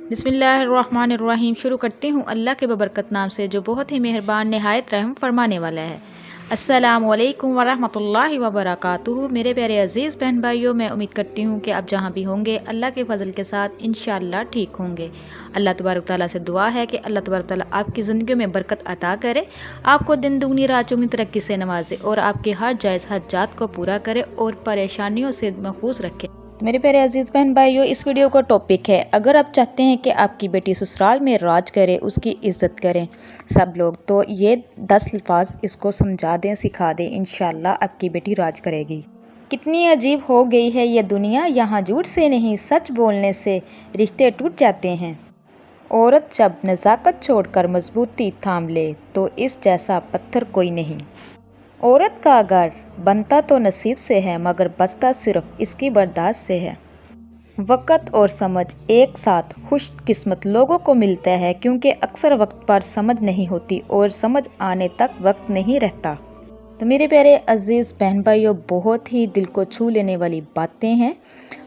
बिस्मिल्लाहिर्रहमानिर्रहीम। शुरू करती हूँ अल्लाह के बबरकत नाम से जो बहुत ही मेहरबान नहायत रहम फरमाने वाला है। अस्सलामु अलैकुम वरहमतुल्लाहि वबरकातुहू। मेरे प्यारे अजीज़ बहन भाइयों, मैं उम्मीद करती हूँ कि आप जहाँ भी होंगे अल्लाह के फजल के साथ इंशाअल्लाह ठीक होंगे। अल्लाह तबारक ताला से दुआ है कि अल्लाह तबारक ताला आपकी ज़िंदगी में बरकत अता करे, आपको दिन दुगनी रात चौगनी तरक्की से नवाजे और आपके हर जायज़ हज्जात को पूरा करे और परेशानियों से महफूज रखे। मेरे प्यारे अजीज़ बहन भाइयों, इस वीडियो का टॉपिक है, अगर आप चाहते हैं कि आपकी बेटी ससुराल में राज करे, उसकी इज़्ज़त करें सब लोग, तो ये 10 अल्फाज इसको समझा दें, सिखा दें, इंशाअल्लाह आपकी बेटी राज करेगी। कितनी अजीब हो गई है ये दुनिया, यहाँ झूठ से नहीं सच बोलने से रिश्ते टूट जाते हैं। औरत जब नज़ाकत छोड़कर मजबूती थाम ले तो इस जैसा पत्थर कोई नहीं। औरत का घर बनता तो नसीब से है मगर बसता सिर्फ इसकी बर्दाश्त से है। वक़्त और समझ एक साथ खुशकिस्मत लोगों को मिलता है, क्योंकि अक्सर वक्त पर समझ नहीं होती और समझ आने तक वक्त नहीं रहता। तो मेरे प्यारे अजीज़ बहन भाइयों, बहुत ही दिल को छू लेने वाली बातें हैं।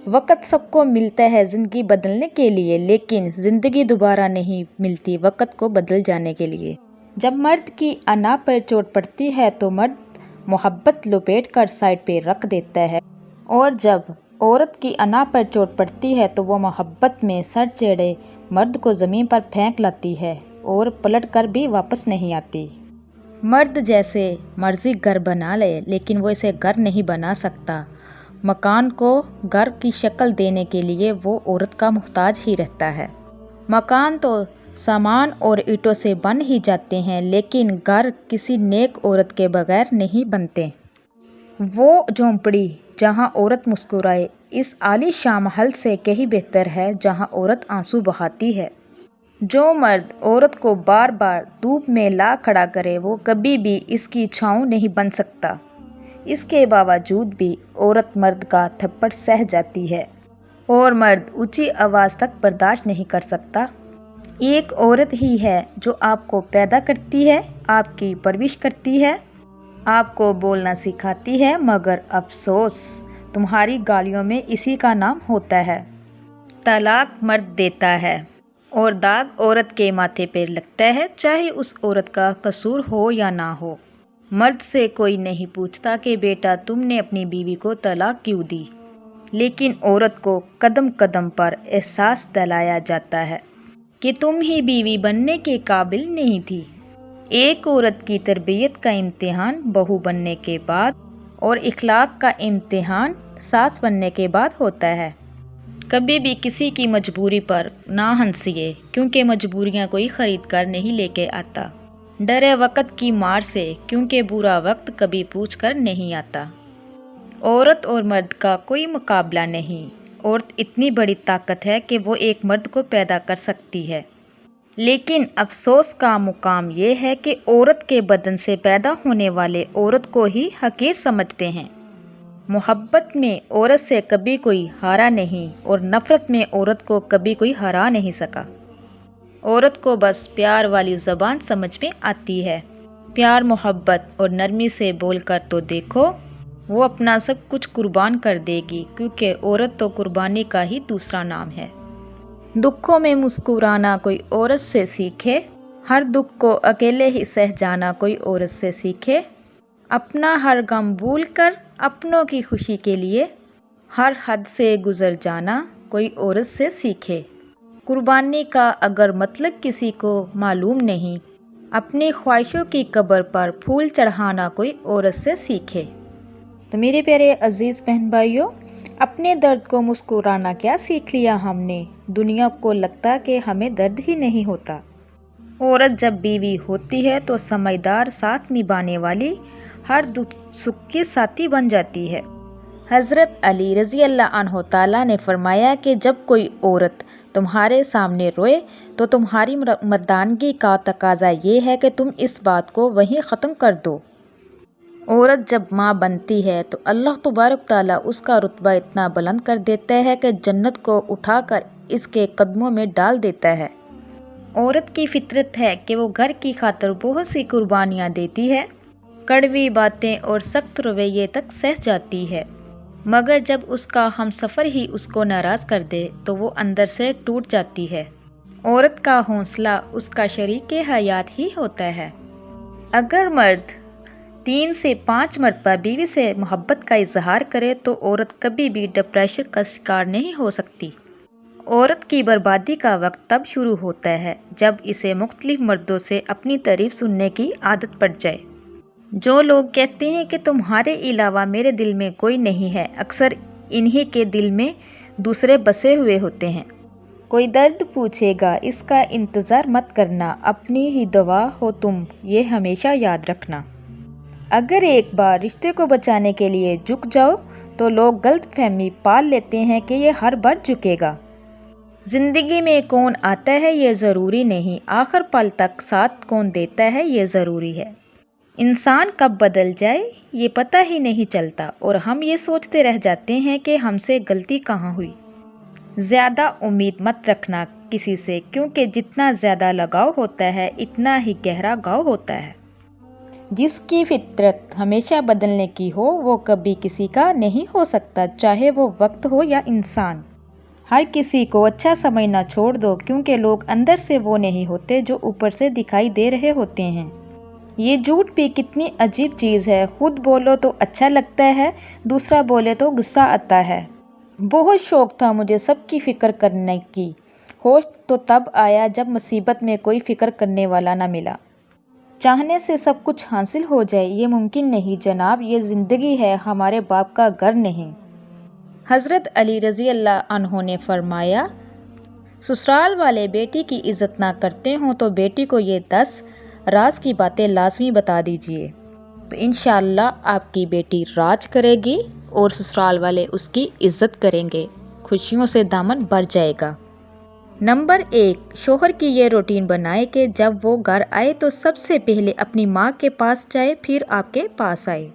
वक़्त सबको मिलता है ज़िंदगी बदलने के लिए, लेकिन ज़िंदगी दोबारा नहीं मिलती वक़्त को बदल जाने के लिए। जब मर्द की अना पर चोट पड़ती है तो मर्द मोहब्बत लपेट कर साइड पे रख देता है, और जब औरत की अना पर चोट पड़ती है तो वो मोहब्बत में सर चढ़े मर्द को ज़मीन पर फेंक लाती है और पलट कर भी वापस नहीं आती। मर्द जैसे मर्जी घर बना ले, लेकिन वो इसे घर नहीं बना सकता। मकान को घर की शक्ल देने के लिए वो औरत का मुहताज ही रहता है। मकान तो सामान और ईंटों से बन ही जाते हैं, लेकिन घर किसी नेक औरत के बगैर नहीं बनते। वो झोंपड़ी जहाँ औरत मुस्कुराए इस आलीशान महल से कहीं बेहतर है जहाँ औरत आंसू बहाती है। जो मर्द औरत को बार बार धूप में ला खड़ा करे वो कभी भी इसकी छाँव नहीं बन सकता। इसके बावजूद भी औरत मर्द का थप्पड़ सह जाती है और मर्द ऊंची आवाज़ तक बर्दाश्त नहीं कर सकता। एक औरत ही है जो आपको पैदा करती है, आपकी परवरिश करती है, आपको बोलना सिखाती है, मगर अफसोस तुम्हारी गालियों में इसी का नाम होता है। तलाक मर्द देता है और दाग औरत के माथे पर लगता है, चाहे उस औरत का कसूर हो या ना हो। मर्द से कोई नहीं पूछता कि बेटा तुमने अपनी बीवी को तलाक क्यों दी, लेकिन औरत को कदम कदम पर एहसास दिलाया जाता है कि तुम ही बीवी बनने के काबिल नहीं थी। एक औरत की तरबियत का इम्तिहान बहू बनने के बाद और इखलाक का इम्तिहान सास बनने के बाद होता है। कभी भी किसी की मजबूरी पर ना हंसिए, क्योंकि मजबूरियां कोई ख़रीद कर नहीं लेके आता। डरे वक़्त की मार से, क्योंकि बुरा वक्त कभी पूछ कर नहीं आता। औरत और मर्द का कोई मुकाबला नहीं। औरत इतनी बड़ी ताकत है कि वो एक मर्द को पैदा कर सकती है, लेकिन अफसोस का मुकाम ये है कि औरत के बदन से पैदा होने वाले औरत को ही हकीर समझते हैं। मोहब्बत में औरत से कभी कोई हारा नहीं और नफ़रत में औरत को कभी कोई हरा नहीं सका। औरत को बस प्यार वाली ज़बान समझ में आती है। प्यार मोहब्बत और नरमी से बोलकर तो देखो, वो अपना सब कुछ कुर्बान कर देगी, क्योंकि औरत तो कुर्बानी का ही दूसरा नाम है। दुखों में मुस्कुराना कोई औरत से सीखे, हर दुख को अकेले ही सह जाना कोई औरत से सीखे। अपना हर गम भूल कर अपनों की खुशी के लिए हर हद से गुजर जाना कोई औरत से सीखे। कुर्बानी का अगर मतलब किसी को मालूम नहीं, अपनी ख्वाहिशों की कब्र पर फूल चढ़ाना कोई औरत से सीखे। तो मेरे प्यारे अजीज़ बहन भाइयों, अपने दर्द को मुस्कुराना क्या सीख लिया हमने। दुनिया को लगता कि हमें दर्द ही नहीं होता। औरत जब बीवी होती है तो समझदार, साथ निभाने वाली, हर दुख सुख की साथी बन जाती है। हज़रत अली रज़ी अल्लाह अन्हु ताला ने फरमाया कि जब कोई औरत तुम्हारे सामने रोए तो तुम्हारी मर्दानगी का तकाजा ये है कि तुम इस बात को वहीं ख़त्म कर दो। औरत जब माँ बनती है तो अल्लाह तबारक ताला उसका रुतबा इतना बुलंद कर देता है कि जन्नत को उठाकर इसके कदमों में डाल देता है। औरत की फितरत है कि वो घर की खातिर बहुत सी कुर्बानियाँ देती है, कड़वी बातें और सख्त रवैये तक सह जाती है, मगर जब उसका हमसफ़र ही उसको नाराज़ कर दे तो वो अंदर से टूट जाती है। عورت کا حوصلہ اس کا شریک حیات ہی ہوتا ہے۔ اگر مرد 3 سے 5 مرتبہ بیوی سے محبت کا اظہار کرے تو عورت کبھی بھی ڈپریشن کا شکار نہیں ہو سکتی۔ عورت کی بربادی کا وقت تب شروع ہوتا ہے جب اسے مختلف مردوں سے اپنی تعریف سننے کی عادت پڑ جائے۔ جو لوگ کہتے ہیں کہ تمہارے علاوہ میرے دل میں کوئی نہیں ہے، اکثر انہی کے دل میں دوسرے بسے ہوئے ہوتے ہیں۔ کوئی درد پوچھے گا، اس کا انتظار مت کرنا، اپنی ہی دوا ہو تم، یہ ہمیشہ یاد رکھنا۔ اگر ایک بار رشتے کو بچانے کے لیے جھک جاؤ تو لوگ غلط فہمی پال لیتے ہیں کہ یہ ہر بار جھکے گا۔ زندگی میں کون آتا ہے یہ ضروری نہیں، آخر پل تک ساتھ کون دیتا ہے یہ ضروری ہے۔ انسان کب بدل جائے یہ پتہ ہی نہیں چلتا اور ہم یہ سوچتے رہ جاتے ہیں کہ ہم سے غلطی کہاں ہوئی۔ زیادہ امید مت رکھنا کسی سے، کیونکہ جتنا زیادہ لگاؤ ہوتا ہے اتنا ہی گہرا گھاؤ ہوتا ہے۔ جس کی فطرت ہمیشہ بدلنے کی ہو وہ کبھی کسی کا نہیں ہو سکتا، چاہے وہ وقت ہو یا انسان۔ ہر کسی کو اچھا سمجھنا چھوڑ دو، کیونکہ لوگ اندر سے وہ نہیں ہوتے جو اوپر سے دکھائی دے رہے ہوتے ہیں۔ یہ جھوٹ بھی کتنی عجیب چیز ہے، خود بولو تو اچھا لگتا ہے، دوسرا بولے تو غصہ آتا ہے۔ بہت شوق تھا مجھے سب کی فکر کرنے کی، ہوش تو تب آیا جب مصیبت میں کوئی فکر کرنے والا نہ ملا۔ چاہنے سے سب کچھ حاصل ہو جائے یہ ممکن نہیں جناب، یہ زندگی ہے، ہمارے باپ کا گھر نہیں۔ حضرت علی رضی اللہ عنہ نے فرمایا، سسرال والے بیٹی کی عزت نہ کرتے ہوں تو بیٹی کو یہ 10 راز کی باتیں لازمی بتا دیجیے، تو انشاءاللہ آپ کی بیٹی راج کرے گی اور سسرال والے اس کی عزت کریں گے، خوشیوں سے دامن بھر جائے گا۔ نمبر 1، شوہر کی یہ روٹین بنائے کہ جب وہ گھر آئے تو سب سے پہلے اپنی ماں کے پاس جائے، پھر آپ کے پاس آئے۔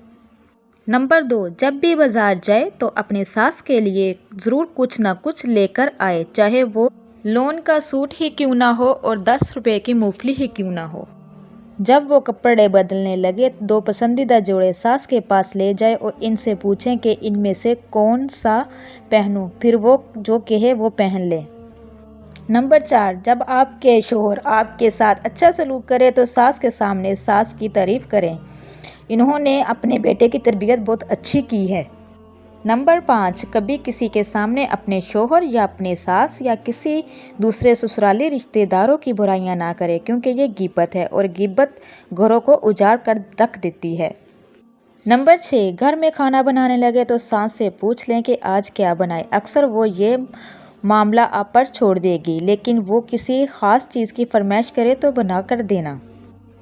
نمبر 2، جب بھی بازار جائے تو اپنے ساس کے لیے ضرور کچھ نہ کچھ لے کر آئے، چاہے وہ لون کا سوٹ ہی کیوں نہ ہو اور 10 روپے کی مونگ پھلی ہی کیوں نہ ہو۔ جب وہ کپڑے بدلنے لگے 2 پسندیدہ جوڑے ساس کے پاس لے جائے اور ان سے پوچھیں کہ ان میں سے کون سا پہنوں، پھر وہ جو کہے وہ پہن لے۔ نمبر 4، جب آپ کے شوہر آپ کے ساتھ اچھا سلوک کرے تو ساس کے سامنے ساس کی تعریف کریں، انہوں نے اپنے بیٹے کی تربیت بہت اچھی کی ہے۔ نمبر 5، کبھی کسی کے سامنے اپنے شوہر یا اپنے ساس یا کسی دوسرے سسرالی رشتہ داروں کی برائیاں نہ کریں، کیونکہ یہ غیبت ہے اور غیبت گھروں کو اجاڑ کر رکھ دیتی ہے۔ نمبر 6، گھر میں کھانا بنانے لگے تو ساس سے پوچھ لیں کہ آج کیا بنائے، اکثر وہ یہ معاملہ آپ پر چھوڑ دے گی، لیکن وہ کسی خاص چیز کی فرمائش کرے تو بنا کر دینا۔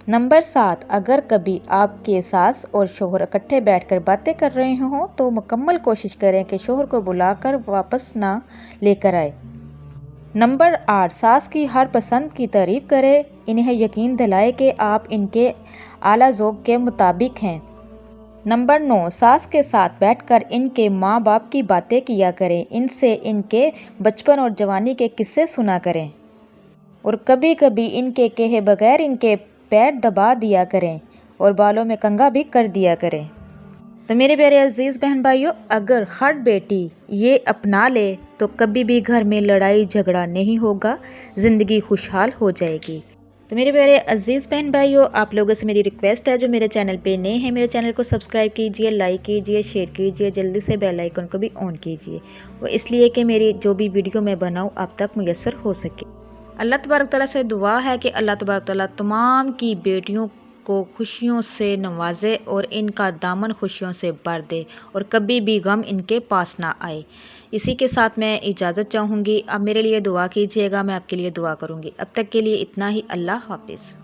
نمبر 7، اگر کبھی آپ کے ساس اور شوہر اکٹھے بیٹھ کر باتیں کر رہے ہوں تو مکمل کوشش کریں کہ شوہر کو بلا کر واپس نہ لے کر آئے۔ نمبر 8، ساس کی ہر پسند کی تعریف کریں، انہیں یقین دلائیں کہ آپ ان کے اعلیٰ ذوق کے مطابق ہیں۔ نمبر 9، ساس کے ساتھ بیٹھ کر ان کے ماں باپ کی باتیں کیا کریں، ان سے ان کے بچپن اور جوانی کے قصے سنا کریں اور کبھی کبھی ان کے کہے بغیر ان کے پیر دبا دیا کریں اور بالوں میں کنگھا بھی کر دیا کریں۔ تو میرے پیارے عزیز بہن بھائیوں، اگر ہر بیٹی یہ اپنا لے تو کبھی بھی گھر میں لڑائی جھگڑا نہیں ہوگا، زندگی خوشحال ہو جائے گی۔ تو میرے پیارے عزیز بہن بھائیوں، آپ لوگوں سے میری ریکویسٹ ہے جو میرے چینل پہ نئے ہیں، میرے چینل کو سبسکرائب کیجئے، لائک کیجئے، شیئر کیجئے، جلدی سے بیل آئیکن کو بھی آن کیجئے، وہ اس لیے کہ میری جو بھی ویڈیو میں بناؤں آپ تک میسر ہو سکے۔ اللہ تبارک تعالیٰ سے دعا ہے کہ اللہ تبارک تعالیٰ تمام کی بیٹیوں کو خوشیوں سے نوازے اور ان کا دامن خوشیوں سے بھر دے اور کبھی بھی غم ان کے پاس نہ آئے۔ اسی کے ساتھ میں اجازت چاہوں گی، اب میرے لیے دعا کیجیے گا، میں آپ کے لیے دعا کروں گی۔ اب تک کے لیے اتنا ہی، اللہ حافظ۔